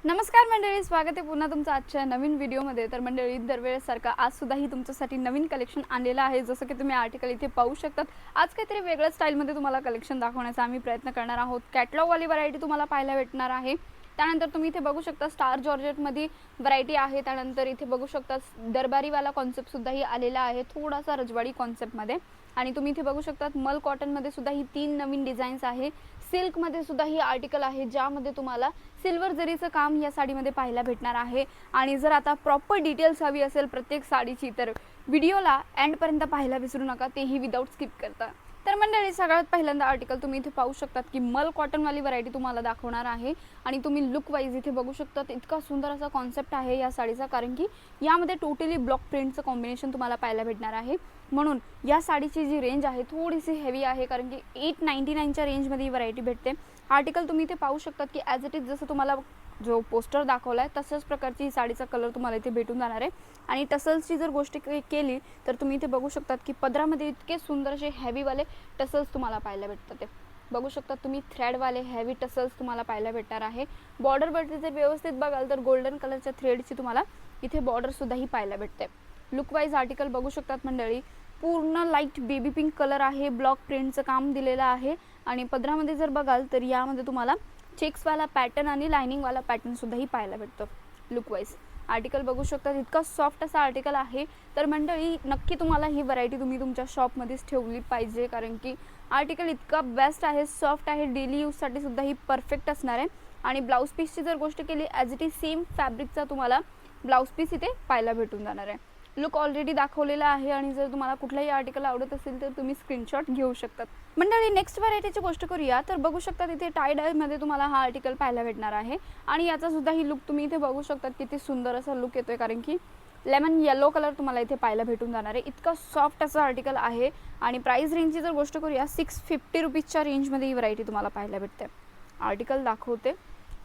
नमस्कार मंडळी, स्वागत आहे पुन्हा तुमचं आजच्या नवीन व्हिडिओमध्ये। तर मंडळी, दरवेळेसारखा आज सुद्धाही तुमच्यासाठी नवीन कलेक्शन आणलेलं आहे। जसं की तुम्ही आर्टिकल इथे पाहू शकतात, आज काहीतरी वेगळ्या स्टाईलमध्ये तुम्हाला कलेक्शन दाखवण्याचा आम्ही प्रयत्न करणार आहोत। कॅटलॉगवाली व्हरायटी तुम्हाला पाहायला भेटणार आहे। त्यानंतर तुम्ही इथे बघू शकता स्टार जॉर्जेटमध्ये व्हरायटी आहे। त्यानंतर इथे बघू शकता दरबारीवाला कॉन्सेप्ट सुद्धाही आलेला आहे, थोडासा रजवाडी कॉन्सेप्टमध्ये। आणि तुम्ही इथे बघू शकता मल कॉटनमध्ये सुद्धा ही 3 नवीन डिझाईन्स आहे। सिल्कमध्ये सुद्धा ही आर्टिकल आहे, ज्यामध्ये तुम्हाला सिल्वर जरीचं काम या साडीमध्ये पाहायला भेटणार आहे। आणि जर आता प्रॉपर डिटेल्स हवी असेल प्रत्येक साडीची तर व्हिडिओला एंडपर्यंत पाहायला विसरू नका, तेही विदाउट स्किप करता। तर मंडळी, सगळ्यात पहिल्यांदा आर्टिकल तुम्ही इथे पाहू शकतात की मल कॉटनवाली व्हरायटी तुम्हाला दाखवणार आहे। आणि तुम्ही लुक वाईज इथे बघू शकतात, इतका सुंदर असा कॉन्सेप्ट आहे या साडीचा, कारण की यामध्ये टोटली ब्लॉक प्रिंटचं कॉम्बिनेशन तुम्हाला पाहायला भेटणार आहे। म्हणून या साडीची जी रेंज आहे थोडीशी हेवी आहे, कारण की 899च्या रेंजमध्ये ही व्हरायटी भेटते। आर्टिकल तुम्ही इथे पाहू शकतात की ॲज इट इज जसं तुम्हाला जो पोस्टर दाखवला आहे तसंच प्रकारची साडीचा कलर तुम्हाला इथे भेटून जाणार आहे। आणि टसल्सची जर गोष्ट केली तर तुम्ही इथे बघू शकतात की पदरामध्ये इतके सुंदर असे हेवीवाले टसल्स तुम्हाला पाहायला भेटतात। ते बघू शकतात तुम्ही, थ्रेडवाले हेवी टसल्स तुम्हाला पाहायला भेटणार आहे। बॉर्डरवरती जर व्यवस्थित बघाल तर गोल्डन कलरच्या थ्रेडची तुम्हाला इथे बॉर्डरसुद्धाही पाहायला भेटते। लुकवाईज आर्टिकल बघू शकतात मंडळी, पूर्ण लाईट बेबी पिंक कलर आहे, ब्लॉक प्रिंटचं काम दिलेलं आहे। आणि पदरामध्ये जर बघाल तर यामध्ये तुम्हाला चेक्सवाला पॅटर्न आणि लाइनिंगवाला पॅटर्न सुद्धाही पाहायला भेटतं। लुकवाईज आर्टिकल बघू शकता, इतका सॉफ्ट असा आर्टिकल आहे। तर मंडळी, नक्की तुम्हाला ही व्हरायटी तुम्ही तुमच्या शॉपमध्येच ठेवली पाहिजे, कारण की आर्टिकल इतका बेस्ट आहे, सॉफ्ट आहे, डेली यूजसाठी सुद्धा ही परफेक्ट असणार आहे। आणि ब्लाऊज पीसची जर गोष्ट केली ॲज इट इज सेम फॅब्रिकचा तुम्हाला ब्लाऊज पीस इथे पाहायला भेटून जाणार आहे। लुक ऑलरेडी दाखवलेला आहे आणि जर तुम्हाला कुठलाही आर्टिकल आवडत असेल तर तुम्ही स्क्रीनशॉट घेऊ शकतात। मंडळी, नेक्स्ट व्हरायटीची गोष्ट करूया तर बघू शकता इथे टाय डायमध्ये तुम्हाला हा आर्टिकल पाहायला भेटणार आहे। आणि याचा सुद्धा ही लुक तुम्ही इथे बघू शकतात, किती सुंदर असा लुक येतोय, कारण की लेमन येलो कलर तुम्हाला इथे पाहायला भेटून जाणार आहे। इतका सॉफ्ट असा आर्टिकल आहे। आणि प्राइस रेंजची जर गोष्ट करूया 650 रुपीजच्या रेंजमध्ये ही व्हरायटी तुम्हाला पाहायला भेटते। आर्टिकल दाखवते,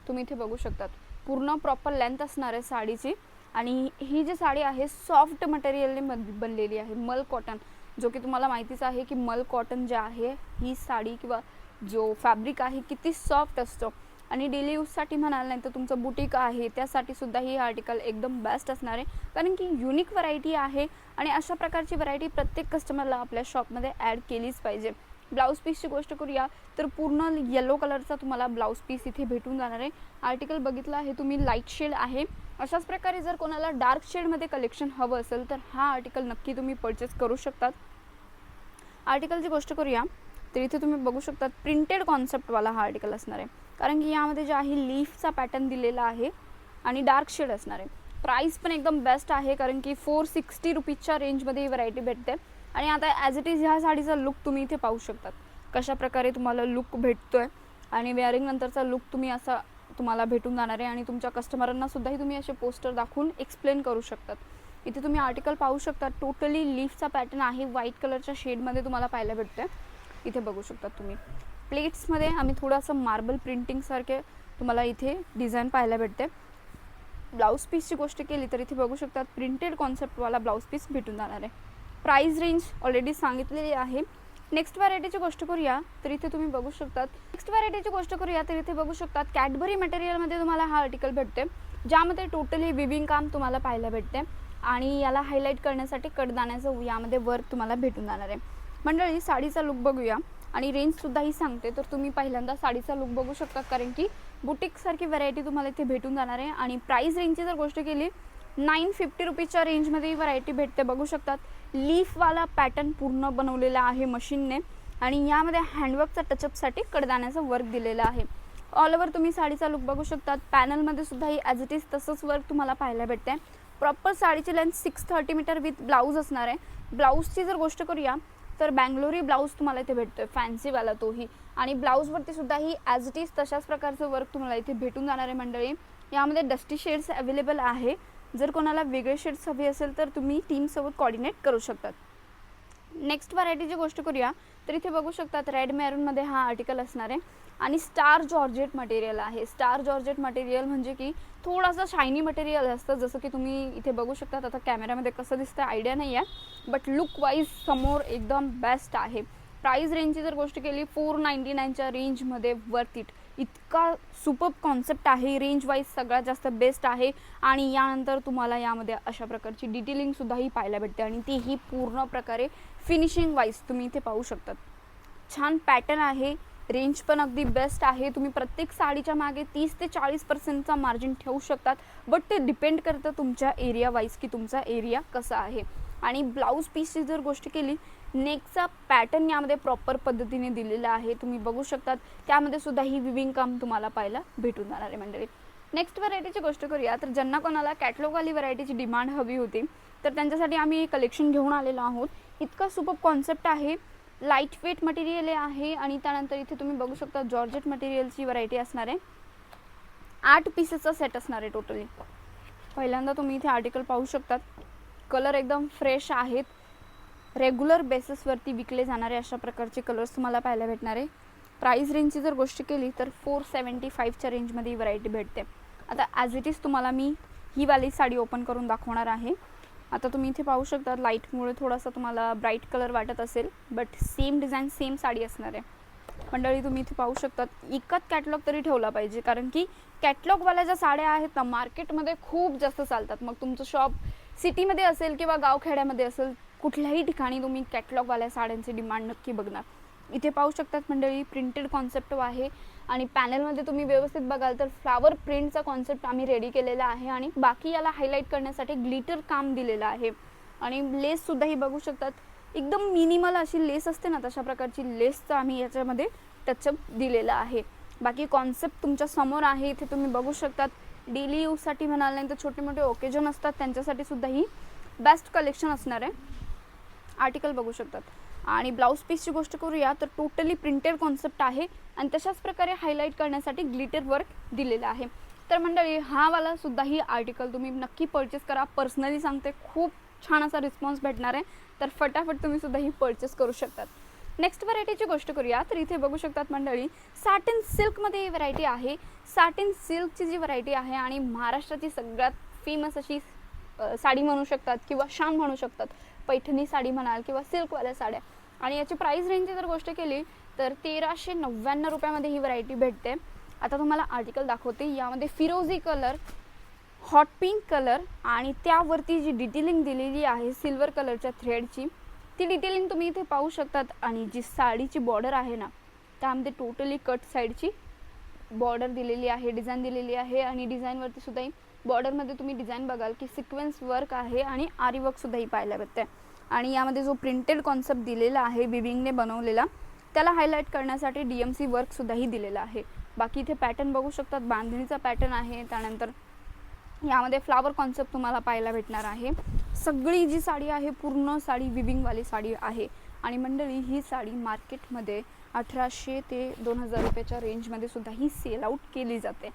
तुम्ही इथे बघू शकतात पूर्ण प्रॉपर लेंथ असणार आहे साडीची। आणि ही जी साडी आहे सॉफ्ट मटेरियलने बनलेली आहे, मल कॉटन, जो की तुम्हाला माहितीच आहे की मल कॉटन जे आहे ही साडी किंवा जो फॅब्रिक आहे किती सॉफ्ट असतो। आणि डेली यूजसाठी म्हणाल नाही तर तुमचं बुटीक आहे त्यासाठी सुद्धा ही आर्टिकल एकदम बेस्ट असणार आहे, कारण की युनिक व्हरायटी आहे। आणि अशा प्रकारची व्हरायटी प्रत्येक कस्टमरला आपल्या शॉपमध्ये ॲड केलीच पाहिजे। ब्लाऊज पीसची गोष्ट करूया तर पूर्ण येलो कलरचा तुम्हाला ब्लाऊज पीस इथे भेटून जाणार आहे। आर्टिकल बघितला आहे तुम्ही, लाईट शेड आहे। अशाच प्रकारे जर कोणाला डार्क शेडमध्ये कलेक्शन हवं असेल तर हा आर्टिकल नक्की तुम्ही परचेस करू शकतात। आर्टिकलची गोष्ट करूया तर इथे तुम्ही बघू शकतात प्रिंटेड कॉन्सेप्टवाला हा आर्टिकल असणार आहे, कारण की यामध्ये जे आहे लीफचा पॅटर्न दिलेला आहे आणि डार्क शेड असणार आहे। प्राईस पण एकदम बेस्ट आहे, कारण की 460 रुपीजच्या रेंजमध्ये ही व्हरायटी भेटते। आणि आता ॲज इट इज ह्या साडीचा लुक तुम्ही इथे पाहू शकतात, कशा प्रकारे तुम्हाला लुक भेटतोय। आणि वेअरिंग नंतरचा लुक तुम्ही असा तुम्हाला भेटून जाणार आहे। आणि तुमच्या कस्टमरांना सुद्धाही तुम्ही असे पोस्टर दाखवून एक्सप्लेन करू शकतात। इथे तुम्ही आर्टिकल पाहू शकता, टोटली लीफचा पॅटर्न आहे, व्हाईट कलरच्या शेडमध्ये तुम्हाला पाहायला भेटते। इथे बघू शकतात तुम्ही प्लेट्समध्ये आम्ही थोडंसं मार्बल प्रिंटिंगसारखे तुम्हाला इथे डिझाईन पाहायला भेटते। ब्लाऊज पीसची गोष्ट केली तर इथे बघू शकतात प्रिंटेड कॉन्सेप्टवाला ब्लाऊज पीस भेटून जाणार आहे। प्राइस रेंज ऑलरेडी सांगितलेली आहे। नेक्स्ट व्हरायटीची गोष्ट करूया तर इथे तुम्ही बघू शकतात कॅडबरी मटेरियलमध्ये तुम्हाला हा आर्टिकल भेटते, ज्यामध्ये टोटली विविंग काम तुम्हाला पाहायला भेटते। आणि याला हायलाईट करण्यासाठी कडदाण्याचं यामध्ये वर्क तुम्हाला भेटून जाणार आहे। मंडळी, साडीचा लुक बघूया आणि रेंजसुद्धाही सांगते। तर तुम्ही पहिल्यांदा साडीचा लुक बघू शकतात, कारण की बुटीकसारखी व्हरायटी तुम्हाला इथे भेटून जाणार आहे। आणि प्राइस रेंजची जर गोष्ट केली 950 रुपीजच्या रेंजमध्ये ही व्हरायटी भेटते। बघू शकतात लीफवाला पॅटर्न पूर्ण बनवलेला आहे मशीनने। आणि यामध्ये हँडवर्कचा टचअपसाठी कडदाण्याचं वर्क दिलेलं आहे। ऑल ओव्हर तुम्ही साडीचा लुक बघू शकतात, पॅनलमध्ये सुद्धा ही ॲज इट इज तसंच वर्क तुम्हाला पाहायला भेटते। प्रॉपर साडीची लेंथ 630 मीटर विथ ब्लाऊज असणार आहे। ब्लाऊजची जर गोष्ट करूया तर बँगलोरी ब्लाऊज तुम्हाला इथे भेटतोय, फॅन्सीवाला तोही। आणि ब्लाऊजवरती सुद्धा ही ॲज इट इज तशाच प्रकारचं वर्क तुम्हाला इथे भेटून जाणार आहे। मंडळी, यामध्ये डस्टी शेड्स अवेलेबल आहे, जर कोणाला वेगळे शेड्स हवे असेल तर तुम्ही टीमसोबत कोऑर्डिनेट करू शकतात। नेक्स्ट व्हरायटीची गोष्ट करूया तर इथे बघू शकतात रेड मॅरूनमध्ये हा आर्टिकल असणार आहे। आणि स्टार जॉर्जेट मटेरियल आहे। स्टार जॉर्जेट मटेरियल म्हणजे की थोडासा शायनी मटेरियल असतं, जसं की तुम्ही इथे बघू शकतात। आता कॅमेरामध्ये कसं दिसतं आयडिया नाही आहे, बट लुक वाईज समोर एकदम बेस्ट आहे। प्राइस रेंजची जर गोष्ट केली 499च्या रेंजमध्ये वर्थ इट। इतका सुपर्ब कॉन्सेप्ट आहे, रेंज वाईज सगळ्यात जास्त बेस्ट आहे आणि यानंतर तुम्हाला यामध्ये अशा प्रकारची डिटेलिंगसुद्धाही पाहायला भेटते आणि तीही पूर्ण प्रकारे फिनिशिंग वाईज तुम्ही इथे पाहू शकतात. छान पॅटर्न आहे, रेंज पण अगदी बेस्ट आहे. तुम्ही प्रत्येक साडीच्या मागे 30 ते 40% मार्जिन ठेवू शकतात, बट ते डिपेंड करतं तुमच्या एरिया वाईज की तुमचा एरिया कसा आहे. आणि ब्लाऊज पीसची जर गोष्ट केली, नेकचा पॅटर्न यामध्ये प्रॉपर पद्धतीने दिलेला आहे, तुम्ही बघू शकतात. त्यामध्ये सुद्धा ही विविंग काम तुम्हाला पाहायला भेटून जाणार आहे मंडळी. नेक्स्ट व्हरायटीची गोष्ट करूया तर ज्यांना कोणाला कॅटलॉगवाली व्हरायटीची डिमांड हवी होती तर त्यांच्यासाठी आम्ही कलेक्शन घेऊन आलेलो आहोत. इतका सुपर्ब कॉन्सेप्ट आहे, लाईट वेट मटेरियल आहे आणि त्यानंतर इथे तुम्ही बघू शकता जॉर्जेट मटेरियलची व्हरायटी असणार आहे. 8 पीसेसचा सेट असणार आहे टोटली. पहिल्यांदा तुम्ही इथे आर्टिकल पाहू शकतात, कलर एकदम फ्रेश आहेत, रेग्युलर बेसिसवरती विकले जाणारे अशा प्रकारचे कलर्स तुम्हाला पाहायला भेटणार आहे. प्राइस रेंजची जर गोष्ट केली तर 475च्या रेंजमध्ये ही व्हरायटी भेटते. आता ॲज इट इज तुम्हाला मी ही वाली साडी ओपन करून दाखवणार आहे. आता तुम्ही इथे पाहू शकता लाईटमुळे थोडासा तुम्हाला ब्राईट कलर वाटत असेल, but same design same sari असणार आहे. मंडळी तुम्ही इथे पाहू शकतात, एकच कॅटलॉग तरी ठेवला पाहिजे, कारण की कॅटलॉगवाल्या ज्या साड्या आहेत ना मार्केटमध्ये खूप जास्त चालतात. मग तुमचं शॉप सिटीमध्ये असेल किंवा गावखेड्यामध्ये असेल, कुठल्याही ठिकाणी तुम्ही कॅटलॉगवाल्या साड्यांची डिमांड नक्की बघणार. इथे पाहू शकतात मंडळी, प्रिंटेड कॉन्सेप्ट आहे आणि पॅनलमध्ये तुम्ही व्यवस्थित बघाल तर फ्लावर प्रिंटचा कॉन्सेप्ट आम्ही रेडी केलेला आहे आणि बाकी याला हायलाईट करण्यासाठी ग्लिटर काम दिलेलं आहे. आणि लेससुद्धा ही बघू शकतात, एकदम मिनिमल अशी लेस असते ना तशा प्रकारची लेसचं आम्ही याच्यामध्ये टचअप दिलेला आहे. बाकी कॉन्सेप्ट तुमच्या समोर आहे, इथे तुम्ही बघू शकतात. डेली यूजसाठी म्हणाल नाही तर छोटे मोठे ओकेजन असतात त्यांच्यासाठी सुद्धा ही बेस्ट कलेक्शन असणार आहे. आर्टिकल बघू शकतात. आणि ब्लाऊज पीसची गोष्ट करूया तर टोटली प्रिंटेड कॉन्सेप्ट आहे आणि तशाच प्रकारे हायलाईट करण्यासाठी ग्लिटर वर्क दिलेलं आहे. तर मंडळी हा वाला सुद्धा ही आर्टिकल तुम्ही नक्की परचेस करा. पर्सनली सांगते खूप छान असा रिस्पॉन्स भेटणार आहे, तर फटाफट तुम्ही सुद्धा ही परचेस करू शकतात. नेक्स्ट व्हरायटीची गोष्ट करूया तर इथे बघू शकतात मंडळी, सॅटिन सिल्कमध्ये ही व्हरायटी आहे. सॅटिन सिल्कची जी व्हरायटी आहे आणि महाराष्ट्राची सगळ्यात फेमस अशी साडी म्हणू शकतात किंवा शान म्हणू शकतात, पैठणी साडी म्हणाल किंवा सिल्कवाल्या साड्या. आणि याची प्राइस रेंजची जर गोष्ट केली तर 1399 रुपयामध्ये ही व्हरायटी भेटते. आता तुम्हाला आर्टिकल दाखवते. यामध्ये फिरोझी कलर, हॉट पिंक कलर आणि त्यावरती जी डिटेलिंग दिलेली आहे सिल्वर कलरच्या थ्रेडची, ती डिटेलिंग तुम्ही इथे पाहू शकतात. आणि जी साडीची बॉर्डर आहे ना त्यामध्ये टोटली कट साईडची बॉर्डर दिलेली आहे, डिझाईन दिलेली आहे. आणि डिझाईनवरती सुद्धा बॉर्डरमध्ये तुम्ही डिझाईन बघाल की सिक्वेन्स वर्क आहे आणि आरी वर्कसुद्धा ही पाहायला भेटते. आणि यामध्ये जो प्रिंटेड कॉन्सेप्ट दिलेला आहे विविंगने बनवलेला, त्याला हायलाईट करण्यासाठी DMC वर्कसुद्धाही दिलेला आहे. बाकी इथे पॅटर्न बघू शकतात, बांधणीचा पॅटर्न आहे. त्यानंतर यामध्ये फ्लावर कॉन्सेप्ट तुम्हाला पाहायला भेटणार आहे. सगळी जी साडी आहे पूर्ण साडी विविंगवाली साडी आहे. आणि मंडळी ही साडी मार्केटमध्ये 1800 ते 2000 रुपयाच्या रेंजमध्ये सुद्धा ही सेल आउट केली जाते.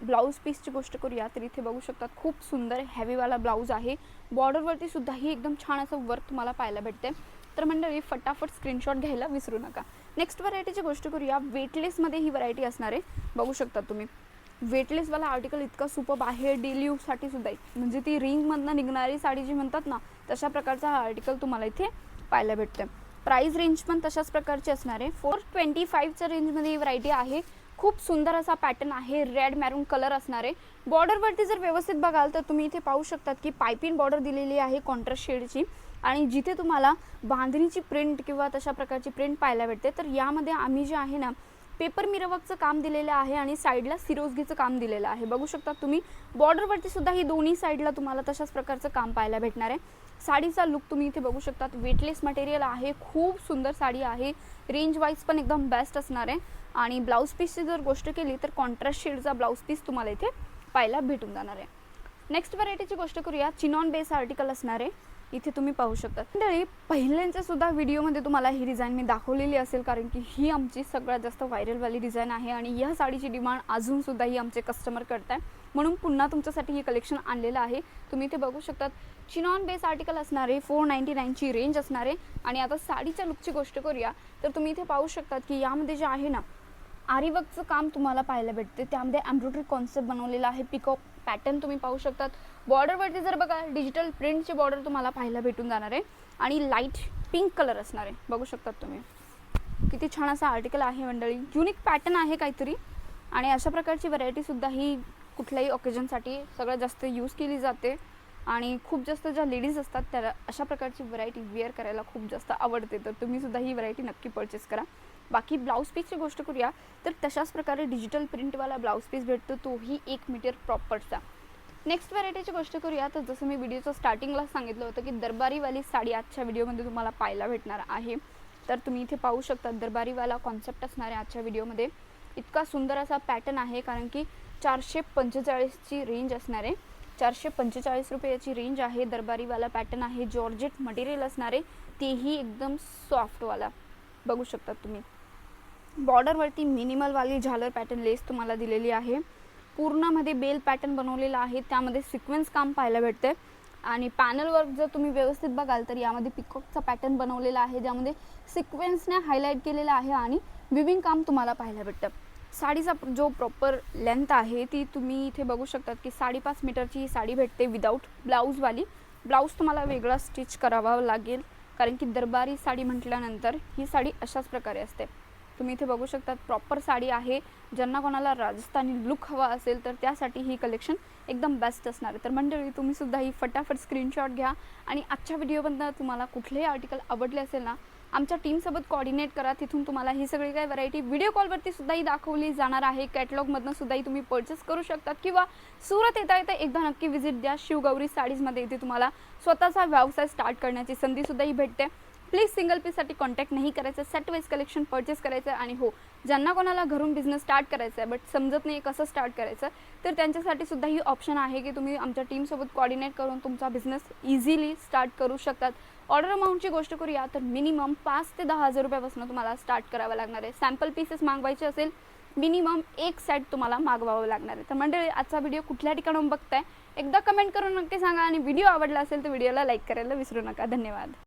ब्लाऊज पीसची गोष्ट करूया तर इथे बघू शकतात खूप सुंदर हेवीवाला ब्लाऊज आहे. बॉर्डरवरती सुद्धा ही एकदम छान असं वर्क तुम्हाला पाहायला भेटते. तर मंडळी फटाफट स्क्रीनशॉट घ्यायला विसरू नका. नेक्स्ट व्हरायटीची गोष्ट करूया, वेटलेसमध्ये ही व्हरायटी असणार आहे. बघू शकता तुम्ही वेटलेसवाला आर्टिकल इतका सुपर्ब आहे, डेली यूजसाठी सुद्धा म्हणजे ती रिंगमधनं निघणारी साडी जी म्हणतात ना तशा प्रकारचा हा आर्टिकल तुम्हाला इथे पाहायला भेटते. प्राइस रेंज पण तशाच प्रकारची असणार आहे. 425च्या रेंजमध्ये ही व्हरायटी आहे. खूप सुंदर असा पॅटर्न आहे, रेड मॅरून कलर असणार आहे. बॉर्डरवरती जर व्यवस्थित बघाल तर तुम्ही इथे पाहू शकतात की पायपिंग बॉर्डर दिलेली आहे कॉन्ट्रास्ट शेडची. आणि जिथे तुम्हाला बांधणीची प्रिंट किंवा तशा प्रकारची प्रिंट पाहायला भेटते, तर यामध्ये आम्ही जे आहे ना पेपर मिरवर्कचं काम दिलेलं आहे आणि साईडला सिरोजगीचं काम दिलेलं आहे. बघू शकता तुम्ही बॉर्डरवरती सुद्धा ही दोन्ही साईडला तुम्हाला तशाच प्रकारचं काम पाहायला भेटणार आहे. साडीचा लुक तुम्ही इथे बघू शकतात, वेटलेस मटेरियल आहे, खूप सुंदर साडी आहे. रेंज वाईज पण एकदम बेस्ट असणार आहे. आणि ब्लाऊज पीसची जर गोष्ट केली तर कॉन्ट्रास्ट शेडचा ब्लाऊज पीस तुम्हाला इथे पाहायला भेटून जाणार आहे. नेक्स्ट व्हरायटीची गोष्ट करूया, चिनॉन बेस आर्टिकल असणार आहे. इथे तुम्ही पाहू शकता मंडळी, पहिल्यांच्या सुद्धा व्हिडिओमध्ये तुम्हाला ही डिझाईन मी दाखवलेली असेल, कारण की ही आमची सगळ्यात जास्त व्हायरलवाली डिझाईन आहे आणि या साडीची डिमांड अजून सुद्धा ही आमचे कस्टमर करताय, म्हणून पुन्हा तुमच्यासाठी ही कलेक्शन आणलेलं आहे. तुम्ही इथे बघू शकतात चिनॉन बेस आर्टिकल असणार आहे. 499ची रेंज असणार आहे. आणि आता साडीच्या लुकची गोष्ट करूया तर तुम्ही इथे पाहू शकतात की यामध्ये जे आहे ना आरीवर्कचं काम तुम्हाला पाहायला भेटते. त्यामध्ये एम्ब्रॉयडरी कॉन्सेप्ट बनवलेला आहे. पिकॉक पॅटर्न तुम्ही पाहू शकतात. बॉर्डरवरती जर बघा डिजिटल प्रिंटची बॉर्डर तुम्हाला पाहायला भेटून जाणार आहे आणि लाईट पिंक कलर असणार आहे. बघू शकतात तुम्ही किती छान असा आर्टिकल आहे मंडळी. युनिक पॅटर्न आहे काहीतरी. आणि अशा प्रकारची व्हरायटीसुद्धा ही कुठल्याही ओकेजनसाठी सगळ्यात जास्त यूज केली जाते आणि खूप जास्त ज्या लेडीज असतात त्याला अशा प्रकारची व्हरायटी वेअर करायला खूप जास्त आवडते. तर तुम्हीसुद्धा ही व्हरायटी नक्की परचेस करा. बाकी ब्लाऊज पीसची गोष्ट करूया तर तशाच प्रकारे डिजिटल प्रिंटवाला ब्लाऊज पीस भेटतो, तोही 1 मीटर प्रॉपरचा. नेक्स्ट व्हरायटीची गोष्ट करूया तर जसं मी व्हिडिओच्या स्टार्टिंगला सांगितलं होतं की दरबारीवाली साडी आजच्या व्हिडिओमध्ये तुम्हाला पाहायला भेटणार आहे. तर तुम्ही इथे पाहू शकता दरबारीवाला कॉन्सेप्ट असणार आहे आजच्या व्हिडिओमध्ये. इतका सुंदर असा पॅटर्न आहे, कारण की 445ची रेंज असणार आहे. 445 रुपये याची रेंज आहे. दरबारीवाला पॅटर्न आहे, जॉर्जेट मटेरियल असणार आहे, तेही एकदम सॉफ्टवाला बघू शकता तुम्ही. बॉर्डरवरती मिनिमलवाली झालर पॅटर्न लेस तुम्हाला दिलेली आहे. पूर्णमध्ये बेल पॅटर्न बनवलेला आहे, त्यामध्ये सिक्वेन्स काम पाहायला भेटते. आणि पॅनल वर्क जर तुम्ही व्यवस्थित बघाल तर यामध्ये पिकॉकचा पॅटर्न बनवलेला आहे, ज्यामध्ये सिक्वेन्सने हायलाईट केलेला आहे आणि विविंग काम तुम्हाला पाहायला भेटतं. साडीचा जो प्रॉपर लेंथ आहे ती तुम्ही इथे बघू शकतात की 5.5 मीटरची ही साडी भेटते विदाऊट ब्लाऊजवाली. ब्लाऊज तुम्हाला वेगळा स्टिच करावा लागेल, कारण की दरबारी साडी म्हटल्यानंतर ही साडी अशाच प्रकारे असते. तुम्ही इथे बघू शकतात प्रॉपर साडी आहे. ज्यांना कोणाला राजस्थानी लुक हवा असेल तर त्यासाठी ही कलेक्शन एकदम बेस्ट असणार आहे. तर मंडळी तुम्हीसुद्धा ही फटाफट स्क्रीनशॉट घ्या आणि आजच्या व्हिडिओमधनं तुम्हाला कुठलेही आर्टिकल आवडले असेल ना, आमच्या टीमसोबत कोऑर्डिनेट करा. तिथून तुम्हाला ही सगळी काही व्हरायटी व्हिडिओ कॉलवरती सुद्धाही दाखवली जाणार आहे. कॅटलॉगमधनं सुद्धाही तुम्ही परचेस करू शकतात किंवा सुरत येता येता एकदा नक्की व्हिजिट द्या. शिवगौरी साडीजमध्ये इथे तुम्हाला स्वतःचा व्यवसाय स्टार्ट करण्याची संधीसुद्धाही भेटते. प्लीज सिंगल पीससाठी कॉन्टॅक्ट नाही करायचं, सेट वाईज कलेक्शन परचेस करायचं. आणि हो, ज्यांना कोणाला घरून बिझनेस स्टार्ट करायचा आहे बट समजत नाही कसं स्टार्ट करायचं, तर त्यांच्यासाठी सुद्धा ही ऑप्शन आहे की तुम्ही आमच्या टीमसोबत कोऑर्डिनेट करून तुमचा बिझनेस इझिली स्टार्ट करू शकतात. ऑर्डर अमाऊंटची गोष्ट करूया तर मिनिमम 5 ते 10,000 रुपयापासून तुम्हाला स्टार्ट करावं लागणार आहे. सॅम्पल पीसेस मागवायचे असेल मिनिमम 1 सेट तुम्हाला मागवावं लागणार आहे. तर मंडळी आजचा व्हिडिओ कुठल्या ठिकाणाहून बघताय एकदा कमेंट करून नक्की सांगा आणि व्हिडिओ आवडला असेल तर व्हिडिओला लाईक करायला विसरू नका. धन्यवाद.